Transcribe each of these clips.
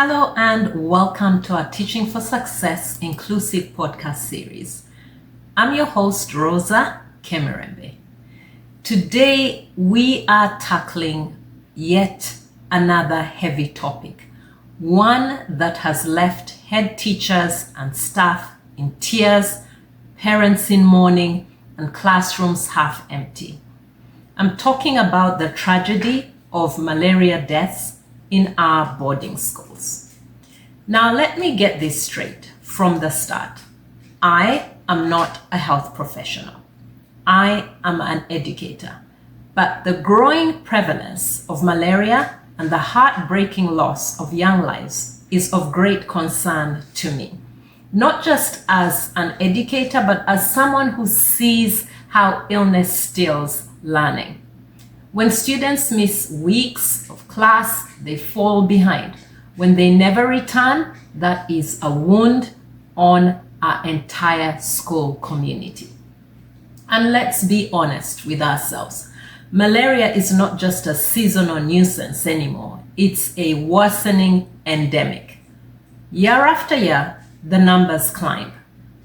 Hello and welcome to our Teaching for Success Inclusive podcast series. I'm your host, Rosa Kemerembe. Today, we are tackling yet another heavy topic, one that has left head teachers and staff in tears, parents in mourning, and classrooms half empty. I'm talking about the tragedy of malaria deaths in our boarding schools. Now, let me get this straight from the start. I am not a health professional. I am an educator. But the growing prevalence of malaria and the heartbreaking loss of young lives is of great concern to me. Not just as an educator, but as someone who sees how illness steals learning. When students miss weeks of class, they fall behind. When they never return, that is a wound on our entire school community. And let's be honest with ourselves. Malaria is not just a seasonal nuisance anymore. It's a worsening endemic. Year after year, the numbers climb.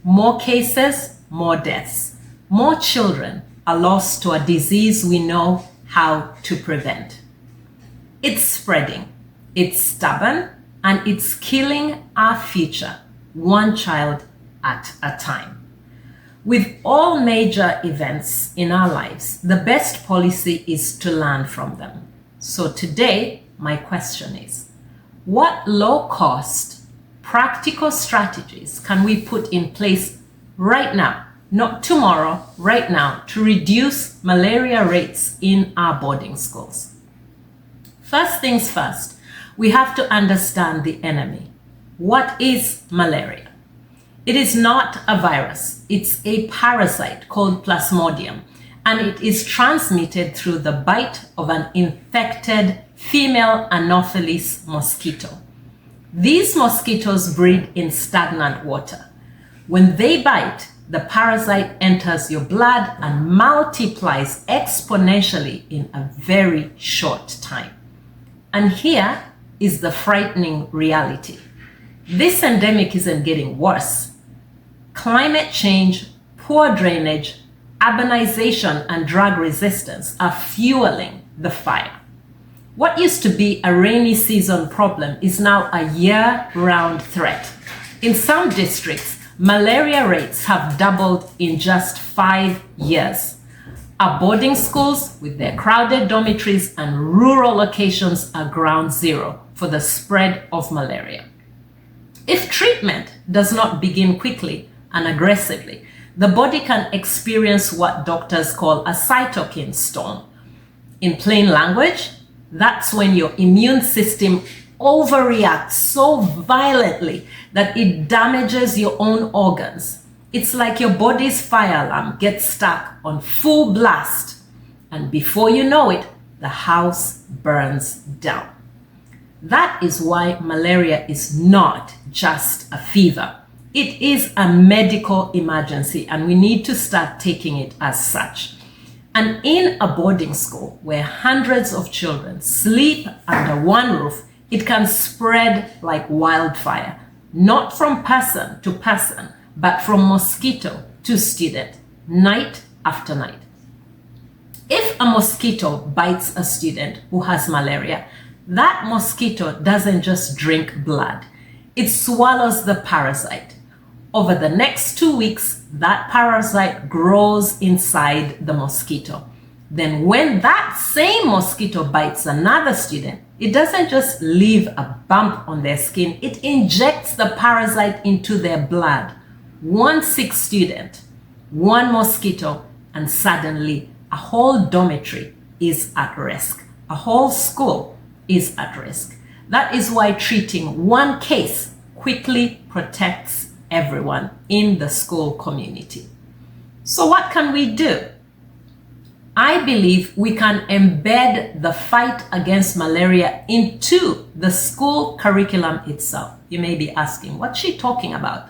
More cases, more deaths. More children are lost to a disease we know how to prevent. It's spreading, it's stubborn, and it's killing our future, one child at a time. With all major events in our lives, the best policy is to learn from them. So today, my question is, what low-cost, practical strategies can we put in place right now? Not tomorrow, right now, to reduce malaria rates in our boarding schools. First things first, we have to understand the enemy. What is malaria? It is not a virus. It's a parasite called Plasmodium, and it is transmitted through the bite of an infected female Anopheles mosquito. These mosquitoes breed in stagnant water. When they bite, the parasite enters your blood and multiplies exponentially in a very short time. And here is the frightening reality. This endemic isn't getting worse. Climate change, poor drainage, urbanization, and drug resistance are fueling the fire. What used to be a rainy season problem is now a year-round threat. In some districts, malaria rates have doubled in just 5 years. Our boarding schools, with their crowded dormitories and rural locations, are ground zero for the spread of malaria. If treatment does not begin quickly and aggressively, the body can experience what doctors call a cytokine storm. In plain language, that's when your immune system overreacts so violently that it damages your own organs. It's like your body's fire alarm gets stuck on full blast, and before you know it, the house burns down. That is why malaria is not just a fever. It is a medical emergency, and we need to start taking it as such. And in a boarding school where hundreds of children sleep under one roof, it can spread like wildfire, not from person to person, but from mosquito to student, night after night. If a mosquito bites a student who has malaria, that mosquito doesn't just drink blood, it swallows the parasite. Over the next 2 weeks, that parasite grows inside the mosquito. Then when that same mosquito bites another student, it doesn't just leave a bump on their skin, it injects the parasite into their blood. One sick student, one mosquito, and suddenly a whole dormitory is at risk. A whole school is at risk. That is why treating one case quickly protects everyone in the school community. So what can we do? I believe we can embed the fight against malaria into the school curriculum itself. You may be asking, what's she talking about?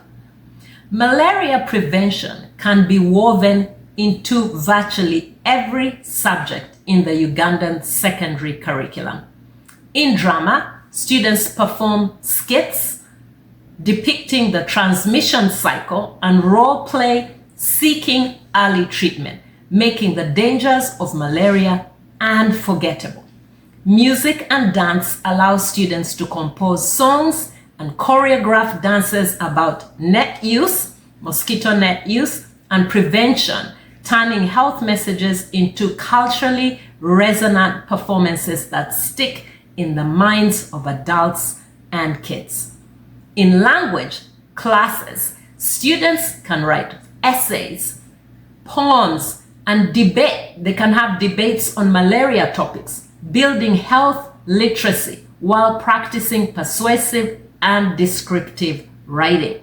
Malaria prevention can be woven into virtually every subject in the Ugandan secondary curriculum. In drama, students perform skits depicting the transmission cycle and role play seeking early treatment, making the dangers of malaria unforgettable. Music and dance allow students to compose songs and choreograph dances about net use, mosquito net use, and prevention, turning health messages into culturally resonant performances that stick in the minds of adults and kids. In language classes, students can write essays, poems, and debate. They can have debates on malaria topics, building health literacy while practicing persuasive and descriptive writing.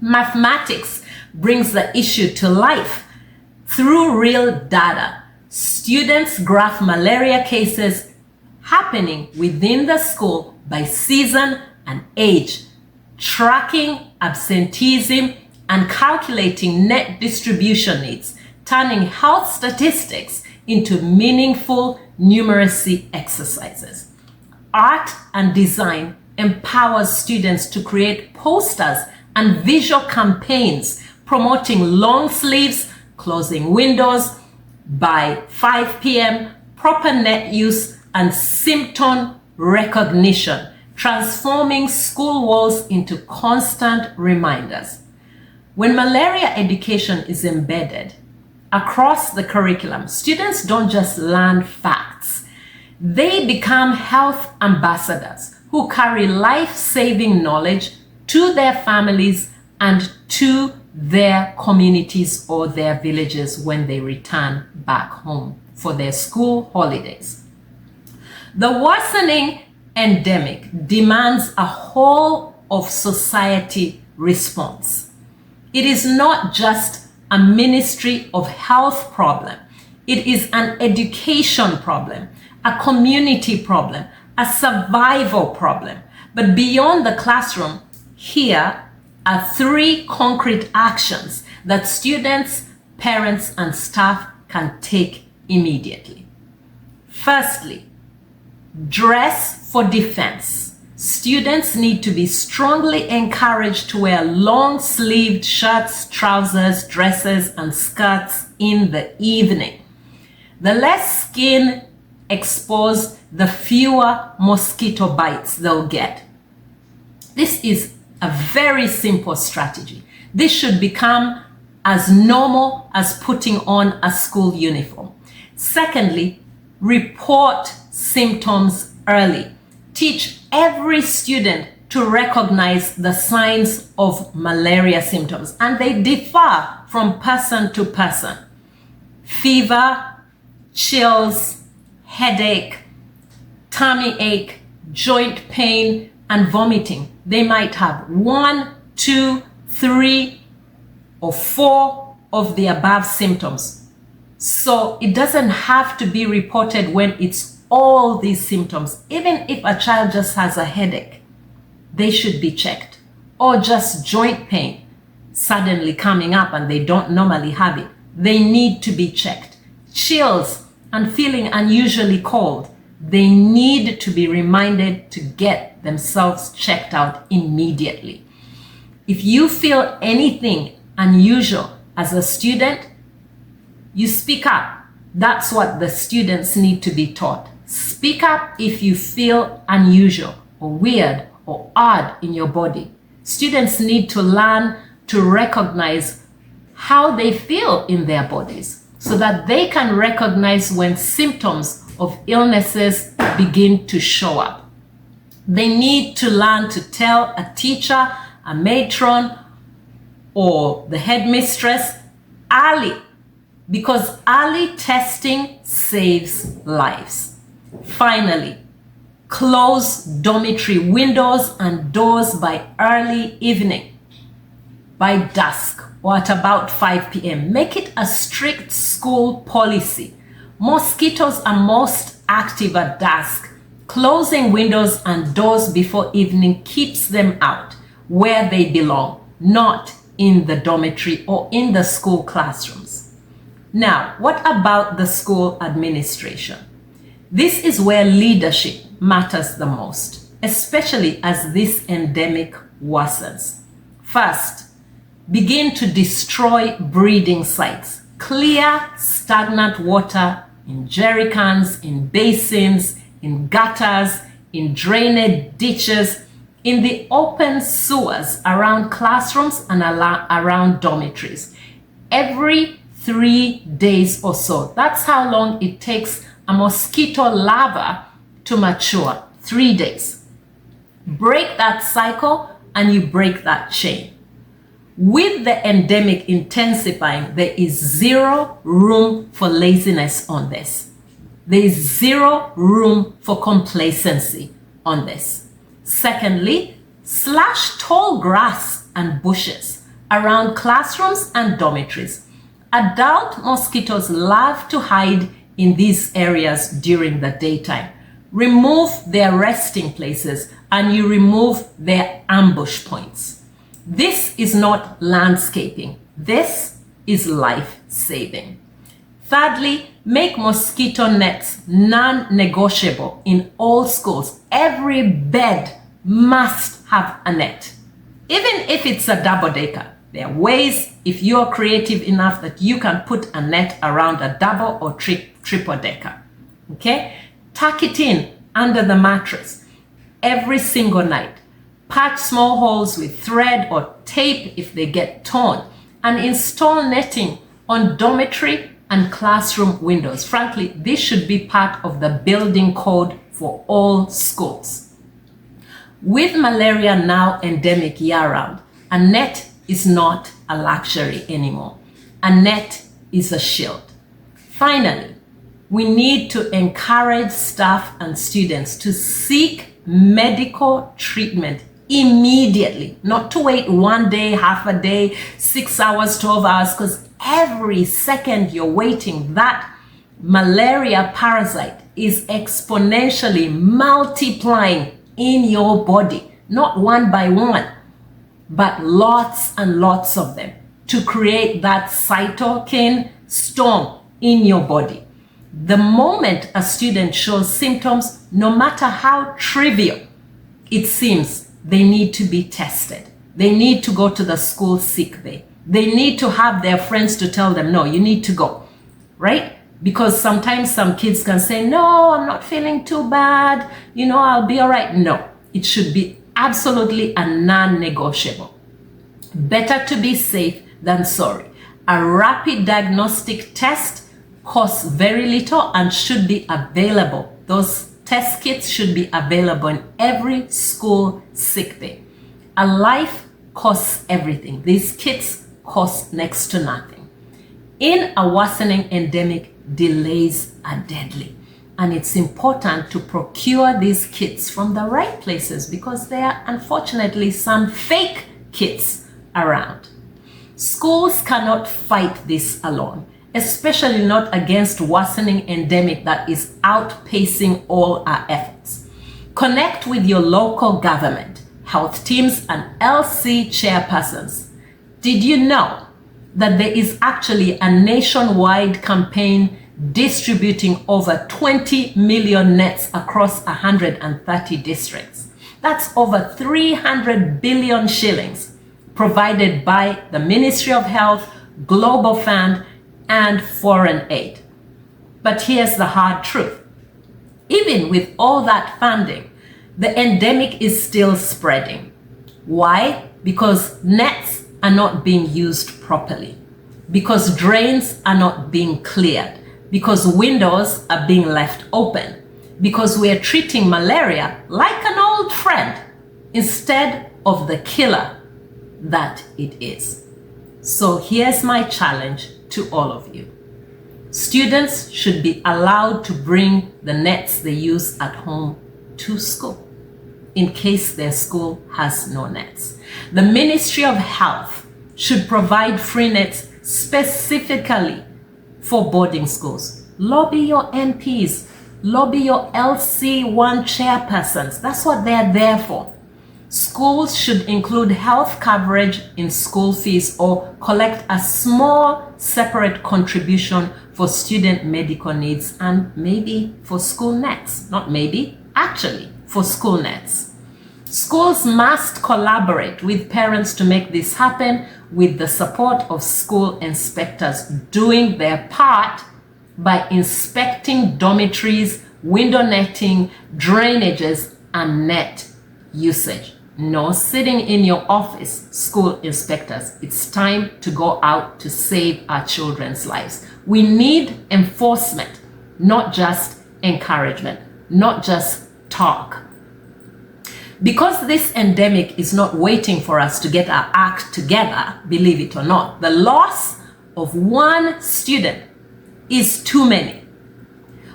Mathematics brings the issue to life through real data. Students graph malaria cases happening within the school by season and age, tracking absenteeism and calculating net distribution needs, turning health statistics into meaningful numeracy exercises. Art and design empowers students to create posters and visual campaigns promoting long sleeves, closing windows by 5 p.m., proper net use, and symptom recognition, transforming school walls into constant reminders. When malaria education is embedded across the curriculum, students don't just learn facts. They become health ambassadors who carry life-saving knowledge to their families and to their communities or their villages when they return back home for their school holidays. The worsening endemic demands a whole of society response. It is not just a Ministry of Health problem. It is an education problem, a community problem, a survival problem. But beyond the classroom, here are 3 concrete actions that students, parents, and staff can take immediately. Firstly, dress for defense. Students need to be strongly encouraged to wear long-sleeved shirts, trousers, dresses, and skirts in the evening. The less skin exposed, the fewer mosquito bites they'll get. This is a very simple strategy. This should become as normal as putting on a school uniform. Secondly, report symptoms early. Teach every student to recognize the signs of malaria symptoms, and they differ from person to person. Fever, chills, headache, tummy ache, joint pain, and vomiting. They might have 1, 2, 3, or 4 of the above symptoms. So it doesn't have to be reported when it's all these symptoms. Even if a child just has a headache, they should be checked. Or just joint pain suddenly coming up and they don't normally have it. They need to be checked. Chills and feeling unusually cold, they need to be reminded to get themselves checked out immediately. If you feel anything unusual as a student, you speak up. That's what the students need to be taught. Speak up if you feel unusual or weird or odd in your body. Students need to learn to recognize how they feel in their bodies so that they can recognize when symptoms of illnesses begin to show up. They need to learn to tell a teacher, a matron, or the headmistress early, because early testing saves lives. Finally, close dormitory windows and doors by early evening, by dusk, or at about 5 p.m. Make it a strict school policy. Mosquitoes are most active at dusk. Closing windows and doors before evening keeps them out where they belong, not in the dormitory or in the school classrooms. Now, what about the school administration? This is where leadership matters the most, especially as this endemic worsens. First, begin to destroy breeding sites. Clear stagnant water in jerry cans, in basins, in gutters, in drainage ditches, in the open sewers around classrooms and around dormitories. Every 3 days or so. That's how long it takes a mosquito larva to mature. 3 days. Break that cycle and you break that chain. With the endemic intensifying, there is zero room for laziness on this. There is zero room for complacency on this. Secondly, slash tall grass and bushes around classrooms and dormitories. Adult mosquitoes love to hide in these areas during the daytime. Remove their resting places and you remove their ambush points. This is not landscaping. This is life-saving. Thirdly, make mosquito nets non-negotiable in all schools. Every bed must have a net. Even if it's a double-decker, there are ways, if you're creative enough, that you can put a net around a double or triple-decker. Okay? Tuck it in under the mattress every single night. Patch small holes with thread or tape if they get torn, and install netting on dormitory and classroom windows. Frankly, this should be part of the building code for all schools. With malaria now endemic year-round, a net is not a luxury anymore. A net is a shield. Finally, we need to encourage staff and students to seek medical treatment immediately, not to wait 1 day, half a day, 6 hours, 12 hours, because every second you're waiting, that malaria parasite is exponentially multiplying in your body, not one by one, but lots and lots of them, to create that cytokine storm in your body. The moment a student shows symptoms, no matter how trivial it seems, they need to be tested. They need to go to the school sick bay. They need to have their friends to tell them, no, you need to go, right? Because sometimes some kids can say, no, I'm not feeling too bad. I'll be all right. No, it should be absolutely a non-negotiable. Better to be safe than sorry. A rapid diagnostic test costs very little and should be available. Those test kits should be available in every school sick bay. A life costs everything. These kits cost next to nothing. In a worsening endemic, delays are deadly. And it's important to procure these kits from the right places because there are unfortunately some fake kits around. Schools cannot fight this alone, especially not against worsening endemic that is outpacing all our efforts. Connect with your local government, health teams, and LC chairpersons. Did you know that there is actually a nationwide campaign distributing over 20 million nets across 130 districts? That's over 300 billion shillings provided by the Ministry of Health, Global Fund, and foreign aid. But here's the hard truth. Even with all that funding, the endemic is still spreading. Why? Because nets are not being used properly, because drains are not being cleared, because windows are being left open, because we are treating malaria like an old friend instead of the killer that it is. So here's my challenge to all of you. Students should be allowed to bring the nets they use at home to school in case their school has no nets. The Ministry of Health should provide free nets specifically for boarding schools. Lobby your MPs, lobby your LC1 chairpersons. That's what they're there for. Schools should include health coverage in school fees or collect a small separate contribution for student medical needs and maybe for school nets. Not maybe, actually, for school nets. Schools must collaborate with parents to make this happen with the support of school inspectors doing their part by inspecting dormitories, window netting, drainages, and net usage. No sitting in your office, school inspectors. It's time to go out to save our children's lives. We need enforcement, not just encouragement, not just talk. Because this endemic is not waiting for us to get our act together, believe it or not, the loss of one student is too many.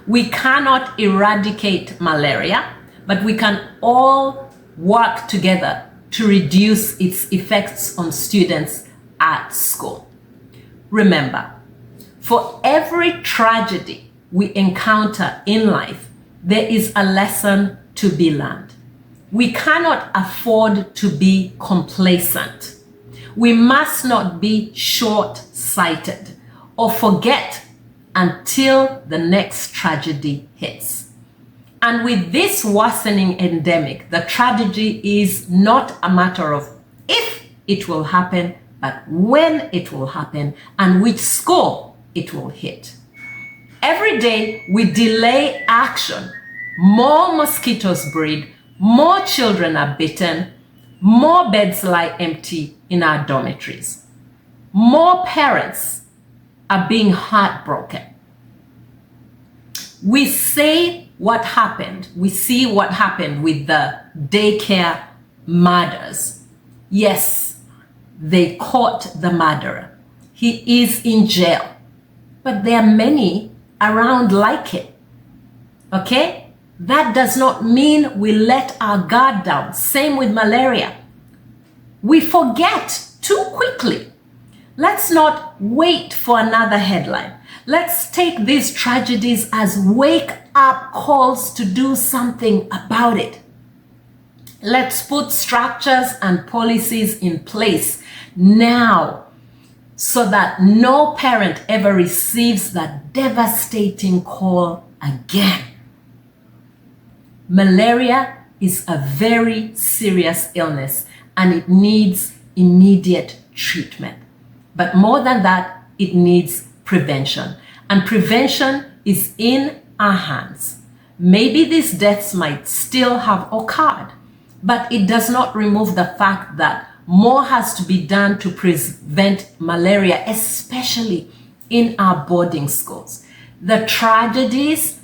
We cannot eradicate malaria, but we can all work together to reduce its effects on students at school. Remember, for every tragedy we encounter in life, there is a lesson to be learned. We cannot afford to be complacent. We must not be short-sighted or forget until the next tragedy hits. And with this worsening endemic, the tragedy is not a matter of if it will happen, but when it will happen and which school it will hit. Every day we delay action, more mosquitoes breed, more children are bitten, more beds lie empty in our dormitories. More parents are being heartbroken. We say what happened. We see what happened with the daycare murders. Yes, they caught the murderer. He is in jail. But there are many around like it. Okay? That does not mean we let our guard down. Same with malaria. We forget too quickly. Let's not wait for another headline. Let's take these tragedies as wake-up calls to do something about it. Let's put structures and policies in place now so that no parent ever receives that devastating call again. Malaria is a very serious illness and it needs immediate treatment. But more than that, it needs prevention. And prevention is in our hands. Maybe these deaths might still have occurred, but it does not remove the fact that more has to be done to prevent malaria, especially in our boarding schools. The tragedies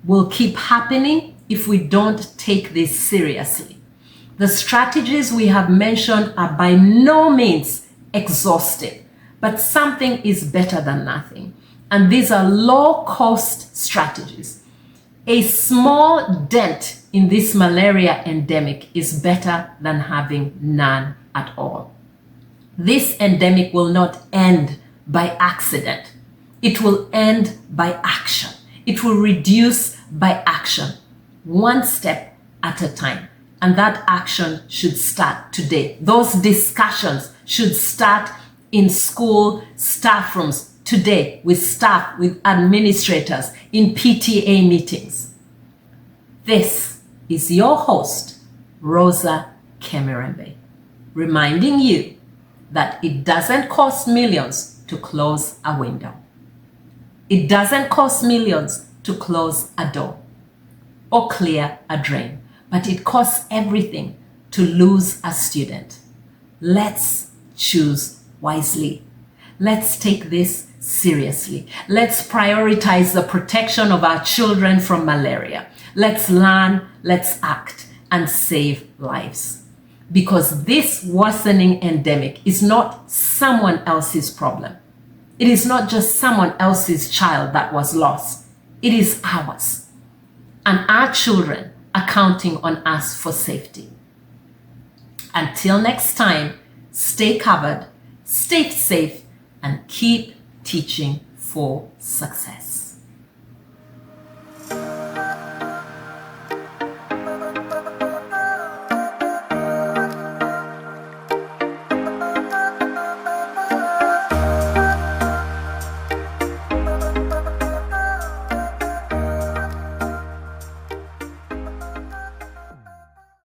will keep happening if we don't take this seriously. The strategies we have mentioned are by no means exhaustive, but something is better than nothing. And these are low-cost strategies. A small dent in this malaria endemic is better than having none at all. This endemic will not end by accident. It will end by action. It will reduce by action, one step at a time. And that action should start today. Those discussions should start in school staff rooms today, with staff, with administrators, in PTA meetings. This is your host, Rosa Kemirembe, reminding you that it doesn't cost millions to close a window. It doesn't cost millions to close a door or clear a drain, but it costs everything to lose a student. Let's choose wisely. Let's take this seriously. Let's prioritize the protection of our children from malaria. Let's learn, let's act, and save lives. Because this worsening endemic is not someone else's problem. It is not just someone else's child that was lost. It is ours. And our children are counting on us for safety. Until next time, stay covered, stay safe, and keep teaching for success.